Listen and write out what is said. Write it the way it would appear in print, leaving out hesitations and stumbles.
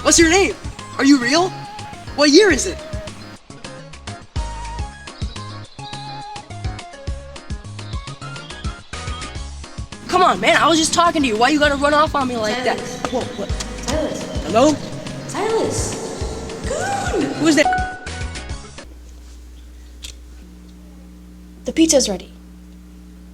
What's your name? Are you real? What year is it? Come on, man, I was just talking to you. Why you gotta run off on me like that? Whoa, what? Silas. Hello? Silas. Goon. Who is that? The pizza's ready.